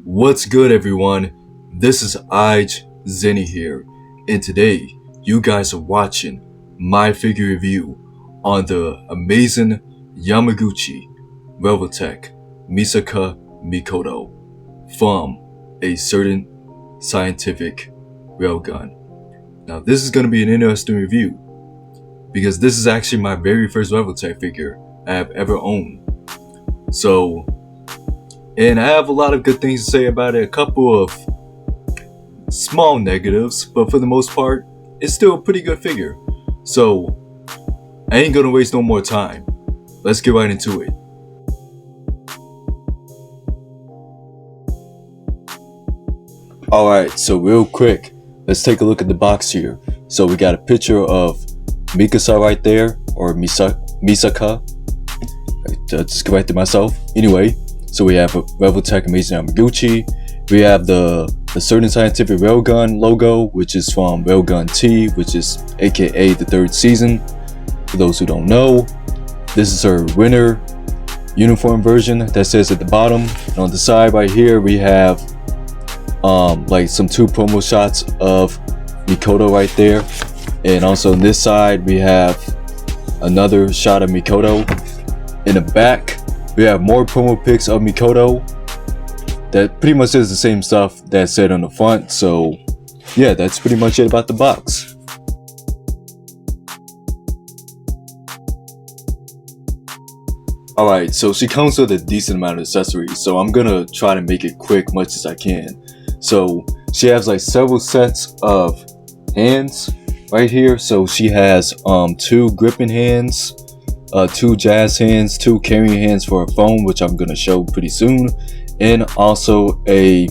What's good, everyone? This is AZN here, and today you guys are watching my figure review on the amazing Yamaguchi Revoltech Misaka Mikoto from a certain scientific railgun. Now, this is going to be an interesting review because this is actually my very first Revoltech figure I have ever owned. And I have a lot of good things to say about it, a couple of small negatives, but for the most part, it's still a pretty good figure. So, I ain't gonna waste no more time. Let's get right into it. Alright, so real quick, let's take a look at the box here. So we got a picture of Mikasa right there, or Misaka. I just corrected myself. Anyway, so we have a Revoltech Amazing Yamaguchi. We have the Certain Scientific Railgun logo, which is from Railgun T, which is aka the third season. For those who don't know, this is her winter uniform version that says at the bottom. And on the side right here, we have like some two promo shots of Mikoto right there. And also on this side, we have another shot of Mikoto. In the back, we have more promo pics of Mikoto that pretty much says the same stuff that's said on the front. So yeah, that's pretty much it about the box. Alright, so she comes with a decent amount of accessories, so I'm gonna try to make it quick much as I can. So she has like several sets of hands right here. So she has two gripping hands, two jazz hands, two carrying hands for her phone, which I'm gonna show pretty soon, and also a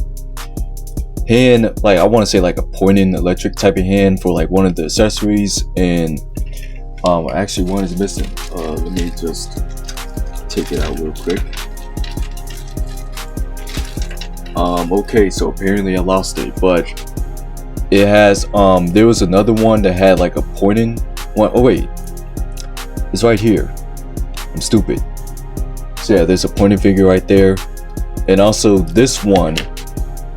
hand, like I want to say like a pointing electric type of hand for like one of the accessories. And actually one is missing. Let me just take it out real quick. Okay, so apparently I lost it, but it has there was another one that had like a pointing one. Oh wait, it's right here. I'm stupid. So yeah, there's a pointing finger right there. And also this one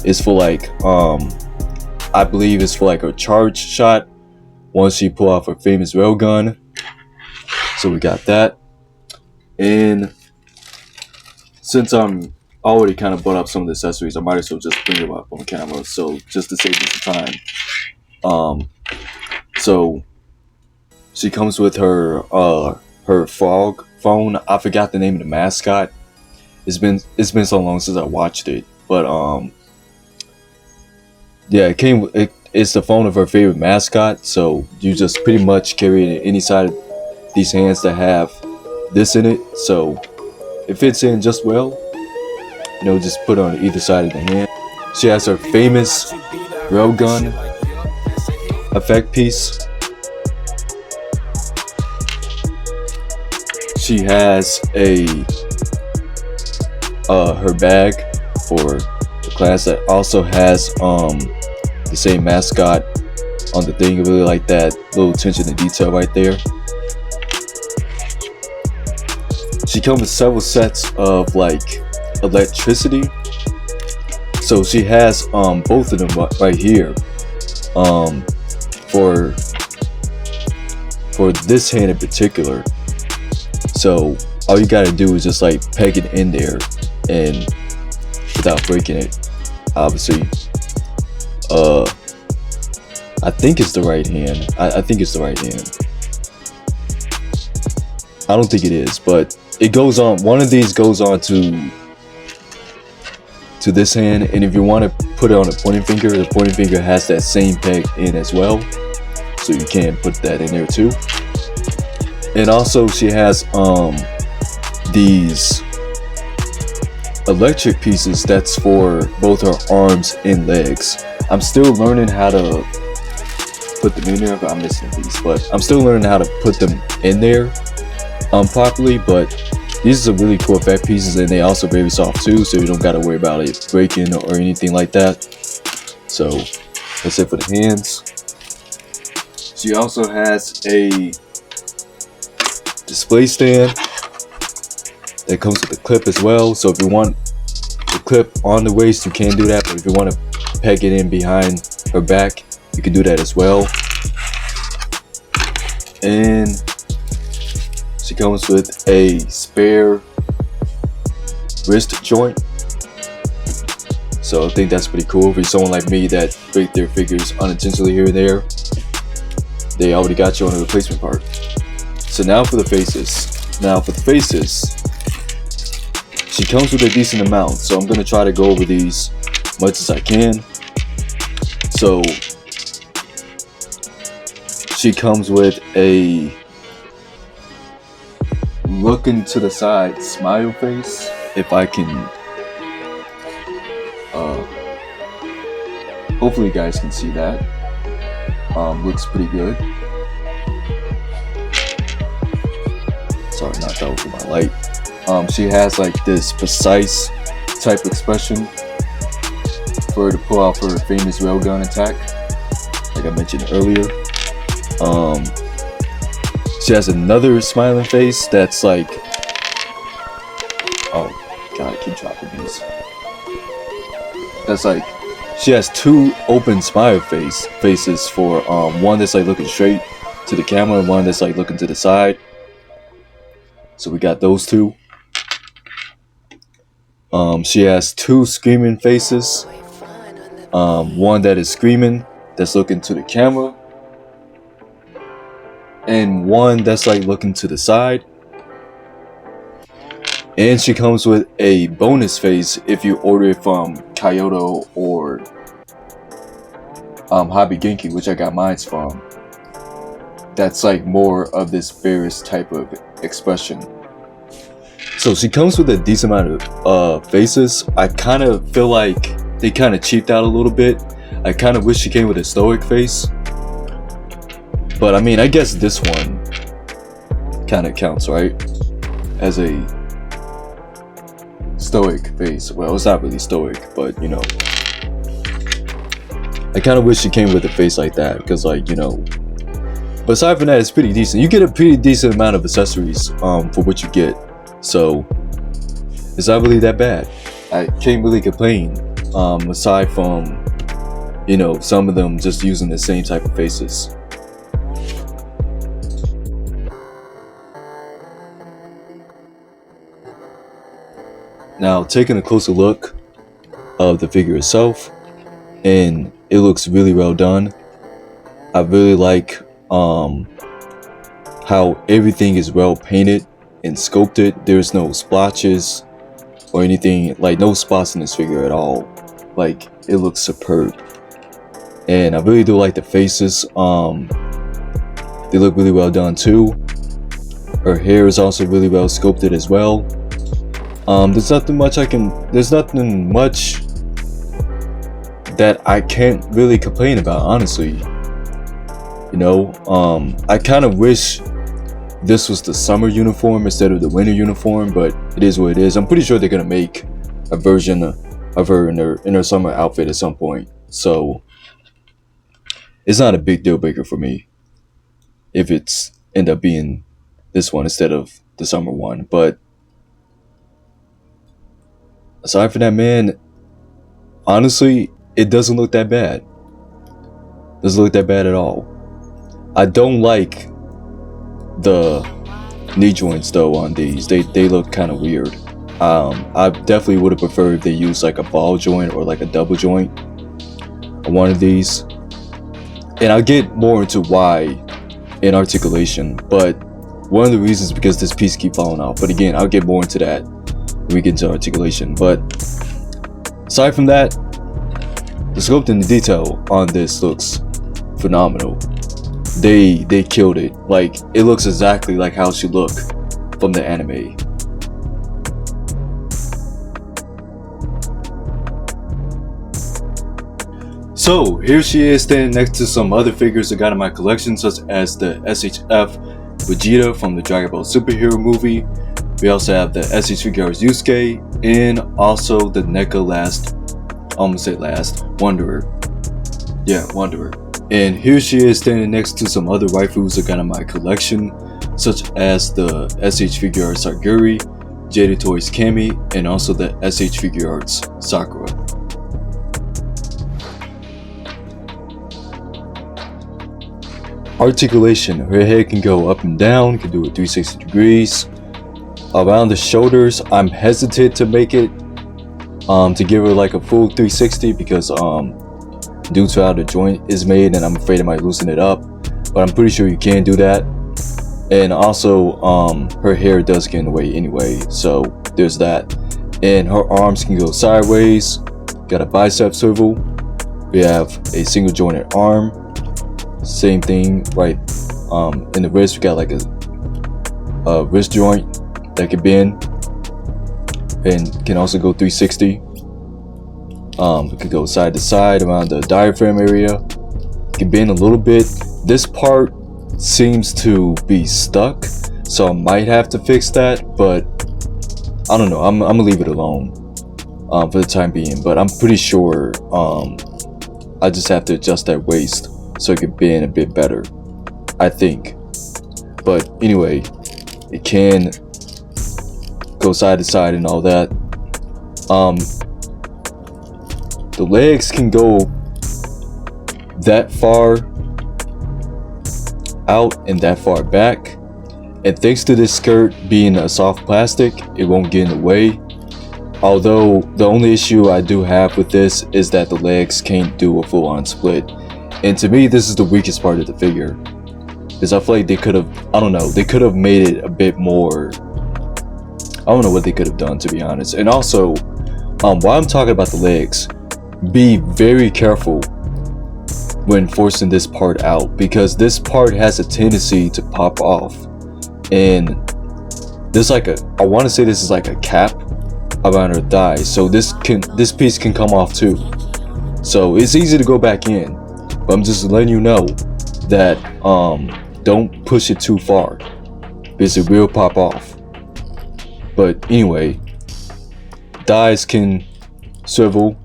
is for like I believe it's for like a charge shot once she pull off her famous railgun. So we got that. And since I'm already kind of brought up some of the accessories, I might as well just bring them up on camera, so just to save me some time. So she comes with her frog phone. I forgot the name of the mascot. It's been so long since I watched it, but yeah, it's the phone of her favorite mascot. So you just pretty much carry it in any side of these hands that have this in it, so it fits in just well. You know, just put it on either side of the hand. She has her famous railgun effect piece. She has her bag for the class that also has the same mascot on the thing. I really like that little attention to detail right there. She comes with several sets of like electricity. So she has both of them right here. For this hand in particular. So all you gotta do is just like peg it in there and without breaking it. Obviously, I think it's the right hand. I think it's the right hand. I don't think it is, but it goes on. One of these goes on to this hand, and if you want to put it on the pointing finger has that same peg in as well, so you can put that in there too. And also she has these electric pieces that's for both her arms and legs. I'm still learning how to put them in there, but I'm missing a piece, but I'm still learning how to put them in there properly. But these are really cool effect pieces, and they also very soft too, so you don't gotta worry about it breaking or anything like that. So that's it for the hands. She also has a display stand that comes with a clip as well. So if you want the clip on the waist, you can do that, but if you want to peg it in behind her back, you can do that as well. And she comes with a spare wrist joint, so I think that's pretty cool for someone like me that break their figures unintentionally here and there. They already got you on a replacement part. So now for the faces. She comes with a decent amount, so I'm gonna try to go over these much as I can. So she comes with a looking to the side smile face. If I can, hopefully you guys can see that. Looks pretty good. Sorry, knocked over my light. She has like this precise type expression for her to pull off her famous Railgun attack, like I mentioned earlier. She has another smiling face that's like, oh god, I keep dropping these. That's like, she has two open smile faces for one that's like looking straight to the camera and one that's like looking to the side. So we got those two. She has two screaming faces. One that is screaming, that's looking to the camera, and one that's like looking to the side. And she comes with a bonus face if you order it from Kaiyodo or Hobby Genki, which I got mine from. That's like more of this various type of expression. So she comes with a decent amount of faces. I kind of feel like they kind of cheaped out a little bit. I kind of wish she came with a stoic face, but I mean, I guess this one kind of counts, right, as a stoic face. Well, it's not really stoic, but you know, I kind of wish she came with a face like that, because like, you know, but aside from that, it's pretty decent. You get a pretty decent amount of accessories for what you get, so it's not really that bad. I can't really complain, aside from, you know, some of them just using the same type of faces. Now, taking a closer look of the figure itself, and it looks really well done. I really like how everything is well painted and sculpted. There's no splotches or anything, like no spots in this figure at all. Like, it looks superb. And I really do like the faces. They look really well done too. Her hair is also really well sculpted as well. There's nothing much that I can't really complain about, honestly. You know, I kind of wish this was the summer uniform instead of the winter uniform, but it is what it is. I'm pretty sure they're gonna make a version of her in her summer outfit at some point, so it's not a big deal breaker for me if it's end up being this one instead of the summer one. But aside from that, man, honestly, it doesn't look that bad. Doesn't look that bad at all. I don't like the knee joints though on these. They look kind of weird. I definitely would have preferred if they used like a ball joint or like a double joint on one of these. And I'll get more into why in articulation, but one of the reasons is because this piece keeps falling off. But again, I'll get more into that when we get into articulation. But aside from that, the sculpt and the detail on this looks phenomenal. They killed it. Like, it looks exactly like how she looked from the anime. So here she is standing next to some other figures I got in my collection, such as the SHF Vegeta from the Dragon Ball Superhero movie. We also have the SH Figures Yusuke, and also the NECA Wanderer. Yeah, Wanderer. And here she is standing next to some other waifus I got in my collection, such as the SH Figure Saguri, JD Toys Kami, and also the SH Figure Arts Sakura. Articulation, her head can go up and down, can do it 360 degrees. Around the shoulders, I'm hesitant to make it to give her like a full 360 because due to how the joint is made, and I'm afraid I might loosen it up, but I'm pretty sure you can do that. And also her hair does get in the way anyway, so there's that. And her arms can go sideways, got a bicep swivel, we have a single jointed arm, same thing right in the wrist, we got like a wrist joint that can bend and can also go 360. It can go side to side around the diaphragm area, it can bend a little bit. This part seems to be stuck, so I might have to fix that, but I don't know, I'm gonna leave it alone for the time being. But I'm pretty sure I just have to adjust that waist so it can bend a bit better, I think. But anyway, it can go side to side and all that. The legs can go that far out and that far back, and thanks to this skirt being a soft plastic, it won't get in the way. Although the only issue I do have with this is that the legs can't do a full-on split, and to me this is the weakest part of the figure, because I feel like they could have, I don't know, they could have made it a bit more, I don't know what they could have done, to be honest. And also while I'm talking about the legs, be very careful when forcing this part out, because this part has a tendency to pop off, and there's like I want to say this is like a cap around her thighs, so this piece can come off too, so it's easy to go back in, but I'm just letting you know that don't push it too far because it will pop off. But anyway, thighs can swivel,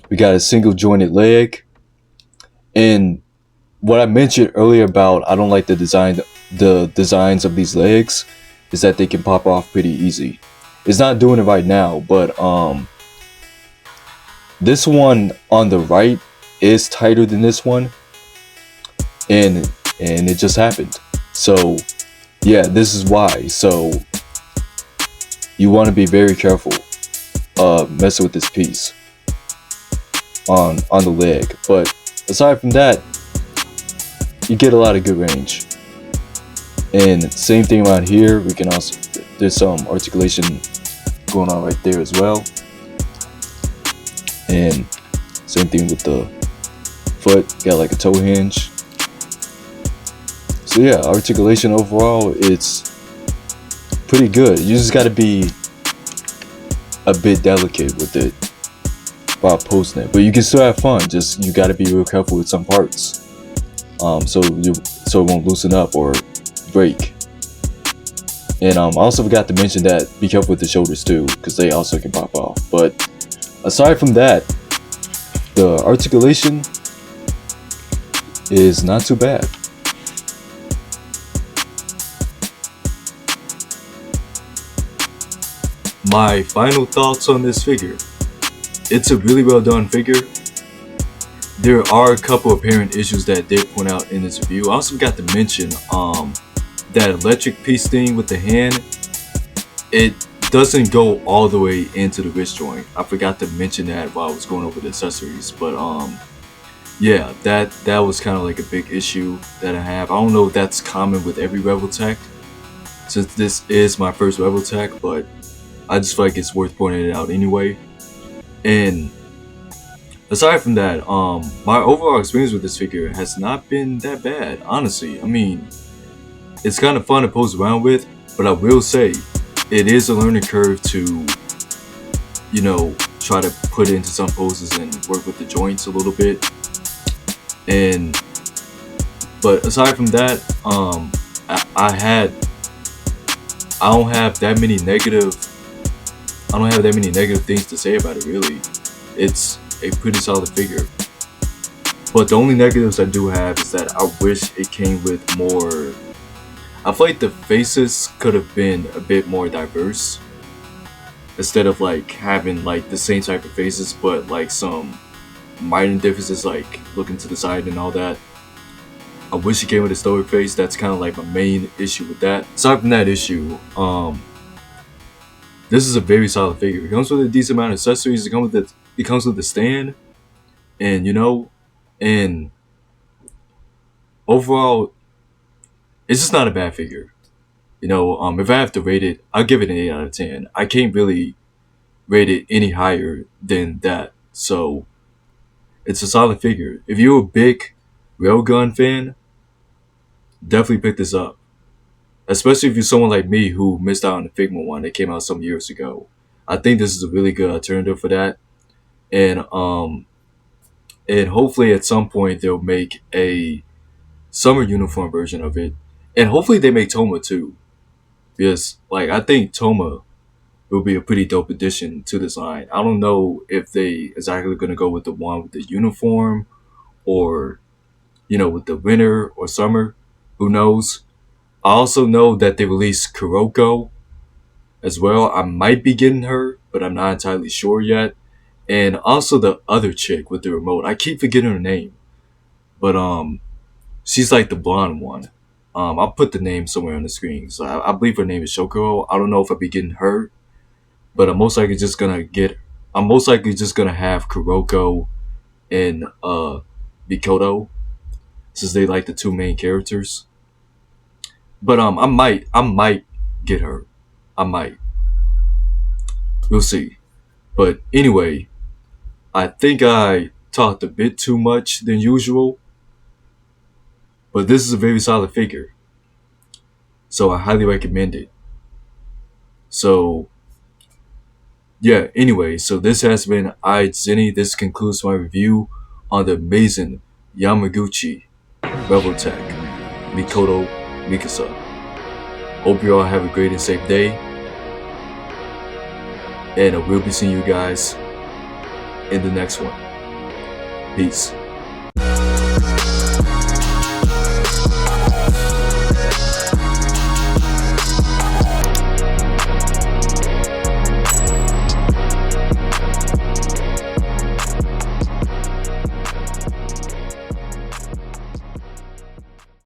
we got a single jointed leg. And what I mentioned earlier about I don't like the designs of these legs is that they can pop off pretty easy. It's not doing it right now, but this one on the right is tighter than this one, and it just happened. So yeah, this is why. So you want to be very careful messing with this piece on the leg. But aside from that, you get a lot of good range. And same thing around here, we can also, there's some articulation going on right there as well. And same thing with the foot, got like a toe hinge. So yeah, articulation overall, it's pretty good. You just gotta be a bit delicate with it while posting it, but you can still have fun. Just you got to be real careful with some parts, so it won't loosen up or break. And I also forgot to mention that be careful with the shoulders too, because they also can pop off. But aside from that, the articulation is not too bad. My final thoughts on this figure. It's a really well done figure. There are a couple apparent issues that I did point out in this review. I also forgot to mention that electric piece thing with the hand. It doesn't go all the way into the wrist joint. I forgot to mention that while I was going over the accessories. But yeah, that was kind of like a big issue that I have. I don't know if that's common with every Revoltech, since this is my first Revoltech, but I just feel like it's worth pointing it out anyway. And aside from that, my overall experience with this figure has not been that bad, honestly. I mean, it's kind of fun to pose around with, but I will say it is a learning curve to, you know, try to put it into some poses and work with the joints a little bit. But aside from that, I don't have that many negative things to say about it, really. It's a pretty solid figure. But the only negatives I do have is that I wish it came with more, I feel like the faces could have been a bit more diverse instead of like having like the same type of faces, but like some minor differences, like looking to the side and all that. I wish it came with a stoic face. That's kind of like my main issue with that. Aside from that issue, this is a very solid figure. It comes with a decent amount of accessories. It comes with the stand, and and overall, it's just not a bad figure. If I have to rate it, I'll give it an 8 out of 10. I can't really rate it any higher than that. So it's a solid figure. If you're a big Railgun fan, definitely pick this up. Especially if you're someone like me who missed out on the Figma one that came out some years ago. I think this is a really good alternative for that. And hopefully at some point they'll make a summer uniform version of it. And hopefully they make Toma too. Because like I think Toma will be a pretty dope addition to this line. I don't know if they exactly gonna go with the one with the uniform or with the winter or summer. Who knows? I also know that they released Kuroko as well. I might be getting her, but I'm not entirely sure yet. And also the other chick with the remote. I keep forgetting her name. But she's like the blonde one. I'll put the name somewhere on the screen. So I believe her name is Shokuro. I don't know if I'll be getting her, but I'm most likely just gonna have Kuroko and Mikoto, since they like the two main characters. But I might get her. I might. We'll see. But anyway, I think I talked a bit too much than usual. But this is a very solid figure. So I highly recommend it. So yeah, anyway, so this has been AZN. This concludes my review on the amazing Yamaguchi Revoltech Mikoto Mikasa. Hope you all have a great and safe day. And I will be seeing you guys in the next one. Peace.